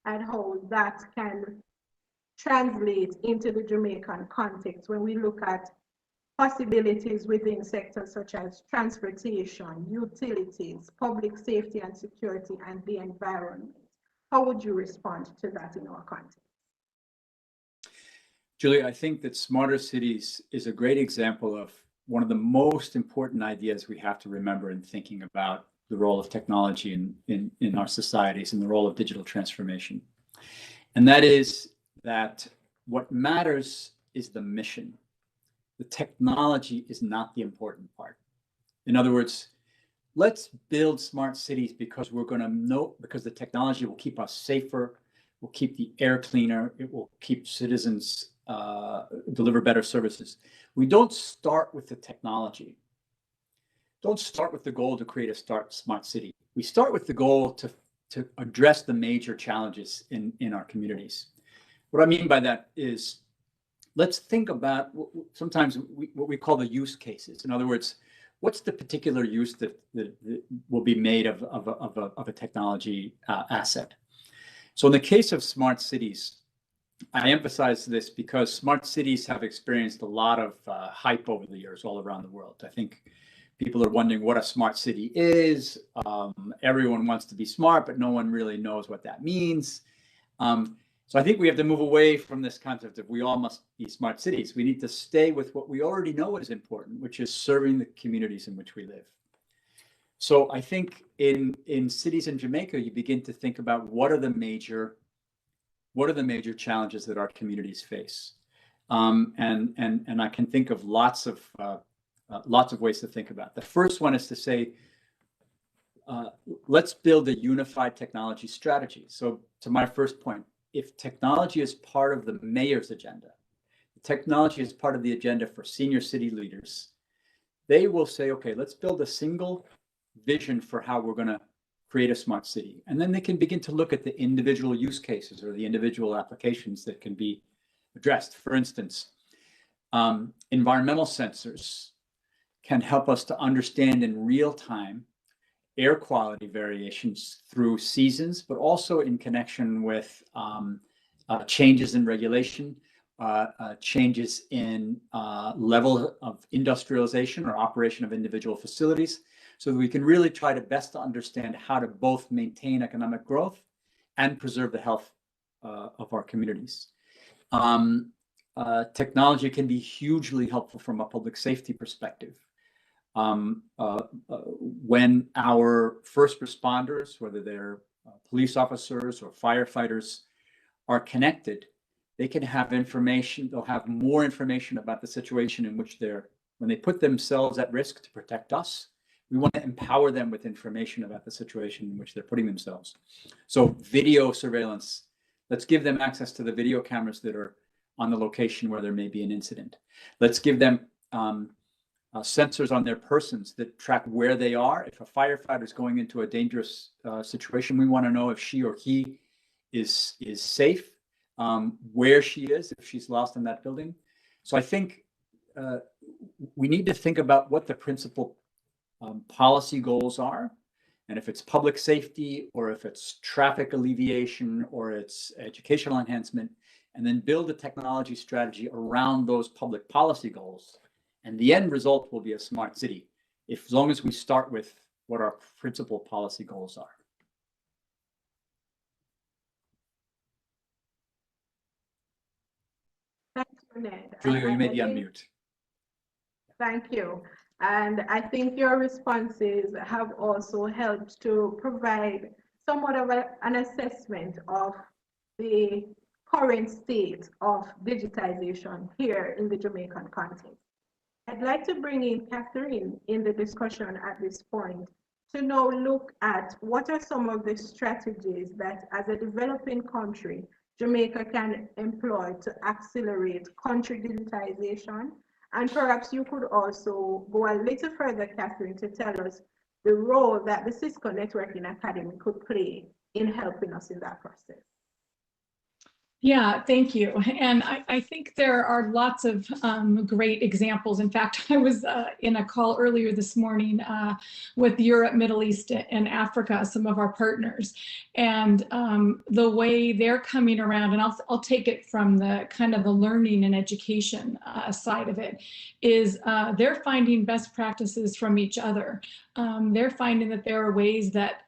and how that can translate into the Jamaican context when we look at possibilities within sectors such as transportation, utilities, public safety and security, and the environment. How would you respond to that in our context? Julia, I think that smarter cities is a great example of one of the most important ideas we have to remember in thinking about the role of technology in our societies and the role of digital transformation. And that is that what matters is the mission. The technology is not the important part. In other words, let's build smart cities because we're going to know, because the technology will keep us safer, will keep the air cleaner, it will keep citizens deliver better services. We don't start with the technology. Don't start with the goal to create a smart city. We start with the goal to address the major challenges in our communities. What I mean by that is, let's think about sometimes what we call the use cases. In other words, what's the particular use that will be made of a technology asset? So in the case of smart cities, I emphasize this because smart cities have experienced a lot of hype over the years all around the world. I think People are wondering what a smart city is. Everyone wants to be smart, but no one really knows what that means. So I think we have to move away from this concept of we all must be smart cities. We need to stay with what we already know is important, which is serving the communities in which we live. So I think in cities in Jamaica, you begin to think about what are the major challenges that our communities face. And I can think of lots of ways to think about it. The first one is to say, let's build a unified technology strategy. So to my first point, if technology is part of the mayor's agenda, technology is part of the agenda for senior city leaders, they will say, okay, let's build a single vision for how we're going to create a smart city. And then they can begin to look at the individual use cases or the individual applications that can be addressed. For instance, environmental sensors can help us to understand in real time air quality variations through seasons, but also in connection with changes in regulation, changes in level of industrialization or operation of individual facilities, so that we can really try to best understand how to both maintain economic growth and preserve the health of our communities. Technology can be hugely helpful from a public safety perspective. When our first responders, whether they're police officers or firefighters, are connected, they can have information, they'll have more information about the situation in which when they put themselves at risk to protect us, we want to empower them with information about the situation in which they're putting themselves. So video surveillance, let's give them access to the video cameras that are on the location where there may be an incident. Let's give them sensors on their persons that track where they are. If a firefighter is going into a dangerous situation, we want to know if she or he is safe, where she is, if she's lost in that building. So I think we need to think about what the principal policy goals are, and if it's public safety or if it's traffic alleviation or it's educational enhancement, and then build a technology strategy around those public policy goals. And the end result will be a smart city, as long as we start with what our principal policy goals are. Thank you, Ned. Julia, you may be on mute. Thank you. And I think your responses have also helped to provide somewhat of an assessment of the current state of digitization here in the Jamaican context. I'd like to bring in Catherine in the discussion at this point to now look at what are some of the strategies that as a developing country, Jamaica can employ to accelerate country digitization. And perhaps you could also go a little further, Catherine, to tell us the role that the Cisco Networking Academy could play in helping us in that process. Yeah, thank you. And I think there are lots of great examples. In fact, I was in a call earlier this morning with Europe, Middle East, and Africa, some of our partners, and the way they're coming around, and I'll take it from the kind of the learning and education side of it, is they're finding best practices from each other. They're finding that there are ways that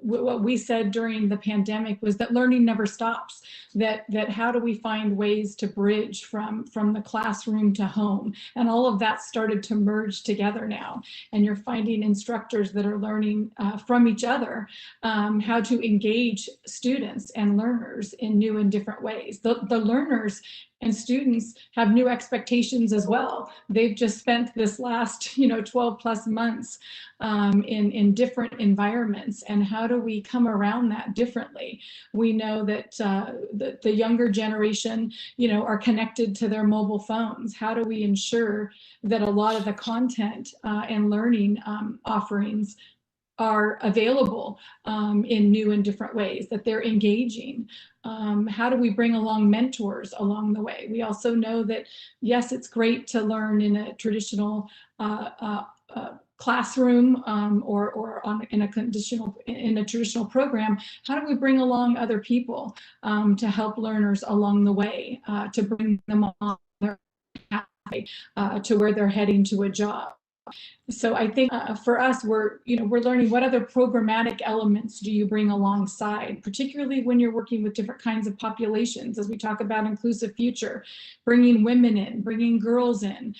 what we said during the pandemic was that learning never stops, that how do we find ways to bridge from the classroom to home, and all of that started to merge together now, and you're finding instructors that are learning from each other how to engage students and learners in new and different ways. The learners and students have new expectations as well. They've just spent this last 12 plus months in different environments, and how do we come around that differently? We know that the younger generation are connected to their mobile phones. How do we ensure that a lot of the content and learning offerings are available in new and different ways, that they're engaging? How do we bring along mentors along the way? We also know that, yes, it's great to learn in a traditional classroom or in a traditional program. How do we bring along other people to help learners along the way, to bring them on their pathway to where they're heading to a job? So I think for us, we're learning what other programmatic elements do you bring alongside, particularly when you're working with different kinds of populations, as we talk about inclusive future, bringing women in, bringing girls in,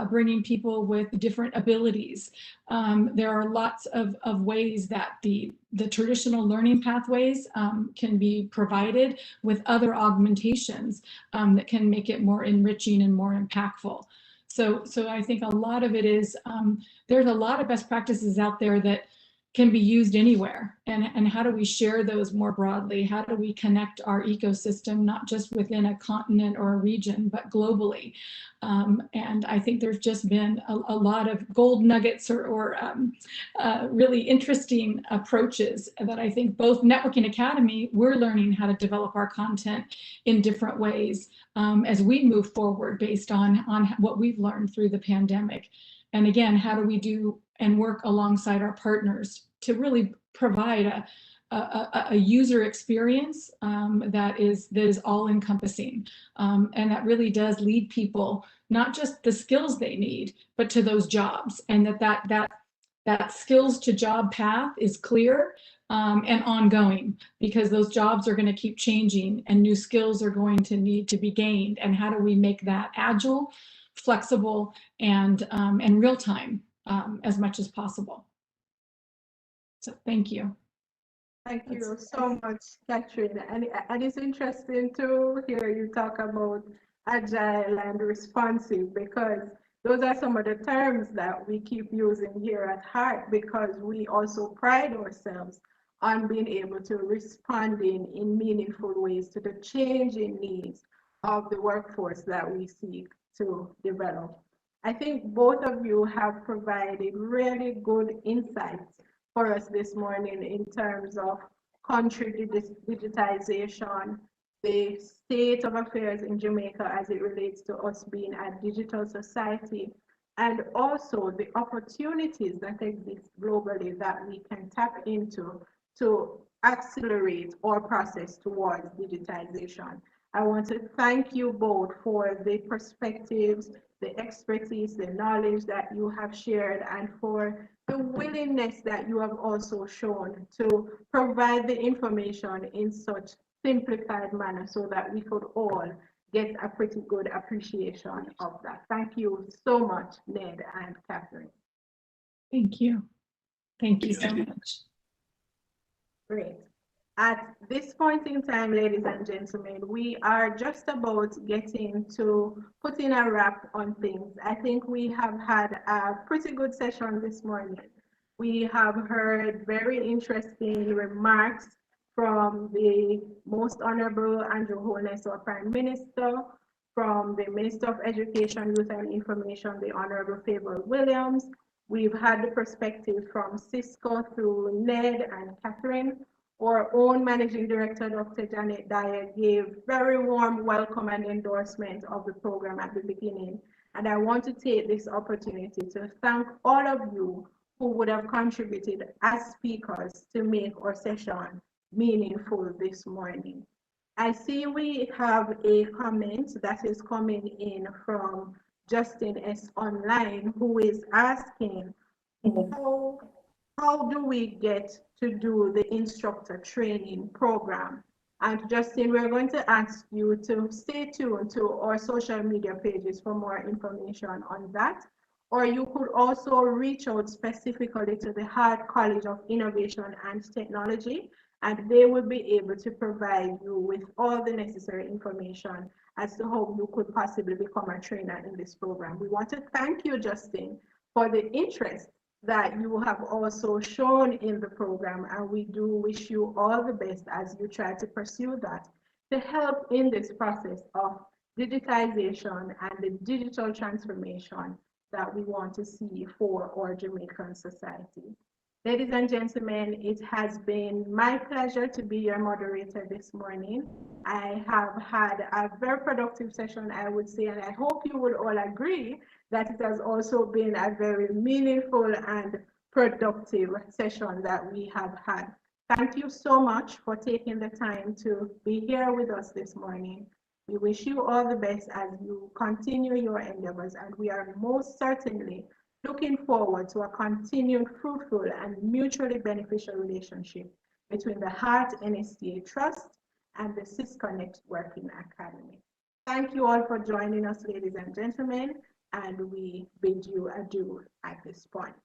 bringing people with different abilities. There are lots of ways that the traditional learning pathways can be provided with other augmentations that can make it more enriching and more impactful. So I think a lot of it is, there's a lot of best practices out there that can be used anywhere. And how do we share those more broadly? How do we connect our ecosystem, not just within a continent or a region, but globally? And I think there's just been a lot of gold nuggets or really interesting approaches that I think both Networking Academy, we're learning how to develop our content in different ways as we move forward based on what we've learned through the pandemic. And again, how do we do and work alongside our partners to really provide a user experience that is all encompassing and that really does lead people, not just the skills they need, but to those jobs, and that skills to job path is clear and ongoing, because those jobs are going to keep changing and new skills are going to need to be gained. And how do we make that agile, flexible, and real time as much as possible? So thank you. Thank you so much, Catherine. And it's interesting to hear you talk about agile and responsive, because those are some of the terms that we keep using here at Heart, because we also pride ourselves on being able to respond in meaningful ways to the changing needs of the workforce that we seek to develop. I think both of you have provided really good insights for us this morning in terms of country digitization, the state of affairs in Jamaica as it relates to us being a digital society, and also the opportunities that exist globally that we can tap into to accelerate our process towards digitization. I want to thank you both for the perspectives, the expertise, the knowledge that you have shared, and for the willingness that you have also shown to provide the information in such simplified manner so that we could all get a pretty good appreciation of that. Thank you so much, Ned and Catherine. Thank you. Thank you so much. Great. At this point in time, ladies and gentlemen, we are just about getting to putting a wrap on things. I think we have had a pretty good session this morning. We have heard very interesting remarks from the Most Honorable Andrew Holness, our Prime Minister, from the Minister of Education, Youth and Information, the Honorable Favour Williams. We've had the perspective from Cisco through Ned and Catherine. Our own Managing Director, Dr. Janet Dyer, gave very warm welcome and endorsement of the program at the beginning. And I want to take this opportunity to thank all of you who would have contributed as speakers to make our session meaningful this morning. I see we have a comment that is coming in from Justin S. Online, who is asking, how do we get to do the instructor training program? And Justin, we're going to ask you to stay tuned to our social media pages for more information on that. Or you could also reach out specifically to the Hart College of Innovation and Technology, and they will be able to provide you with all the necessary information as to how you could possibly become a trainer in this program. We want to thank you, Justin, for the interest that you have also shown in the program, and we do wish you all the best as you try to pursue that to help in this process of digitization and the digital transformation that we want to see for our Jamaican society. Ladies and gentlemen, it has been my pleasure to be your moderator this morning. I have had a very productive session, I would say, and I hope you would all agree that it has also been a very meaningful and productive session that we have had. Thank you so much for taking the time to be here with us this morning. We wish you all the best as you continue your endeavors, and we are most certainly looking forward to a continued fruitful and mutually beneficial relationship between the Heart NSTA Trust and the Cisco Networking Academy. Thank you all for joining us, ladies and gentlemen, and we bid you adieu at this point.